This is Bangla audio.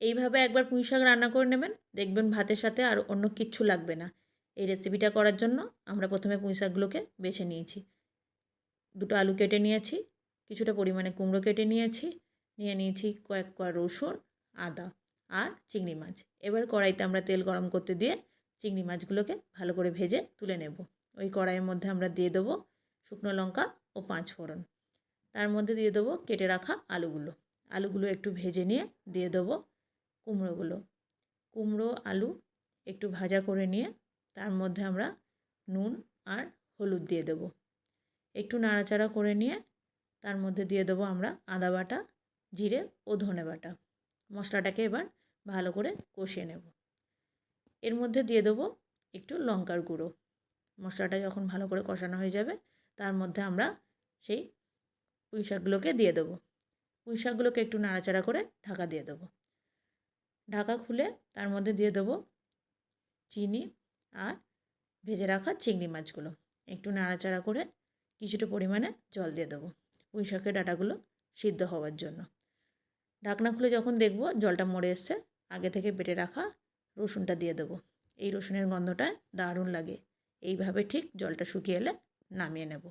এইভাবে একবার পুঁই শাক রান্না করে নেবেন, দেখবেন ভাতের সাথে আর অন্য কিচ্ছু লাগবে না। এই রেসিপিটা করার জন্য আমরা প্রথমে পুঁই শাকগুলোকে বেছে নিয়েছি। দুটো আলু কেটে নিয়েছি, কিছুটা পরিমাণে কুমড়ো কেটে নিয়েছি, নিয়ে নিয়েছি কয়েক কোয়া রসুন, আদা আর চিংড়ি মাছ। এবার কড়াইতে আমরা তেল গরম করতে দিয়ে চিংড়ি মাছগুলোকে ভালো করে ভেজে তুলে নেব। ওই কড়াইয়ের মধ্যে আমরা দিয়ে দেবো শুকনো লঙ্কা ও 5 ফোড়ন। তার মধ্যে দিয়ে দেবো কেটে রাখা আলুগুলো। আলুগুলো একটু ভেজে নিয়ে দিয়ে দেবো কুমড়োগুলো। কুমড়ো, আলু একটু ভাজা করে নিয়ে তার মধ্যে আমরা নুন আর হলুদ দিয়ে দেবো। একটু নাড়াচাড়া করে নিয়ে তার মধ্যে দিয়ে দেবো আমরা আদা বাটা, জিরে ও ধনে বাটা। মশলাটাকে এবার ভালো করে কষিয়ে নেব। এর মধ্যে দিয়ে দেবো একটু লঙ্কার গুঁড়ো। মশলাটা যখন ভালো করে কষানো হয়ে যাবে তার মধ্যে আমরা সেই পুঁই শাকগুলোকে দিয়ে দেবো। পুঁই শাকগুলোকে একটু নাড়াচাড়া করে ঢাকা দিয়ে দেবো। ঢাকা খুলে তার মধ্যে দিয়ে দেবো চিনি আর ভেজে রাখা চিংড়ি মাছগুলো। একটু নাড়াচাড়া করে কিছুটা পরিমাণে জল দিয়ে দেবো পুঁই শাকের ডাঁটাগুলো সিদ্ধ হওয়ার জন্য। ঢাকনা খুলে যখন দেখব জলটা মরে এসছে, আগে থেকে বেটে রাখা রসুনটা দিয়ে দেবো। এই রসুনের গন্ধটা দারুণ লাগে। এইভাবে ঠিক জলটা শুকিয়ে এলে নামিয়ে নেব।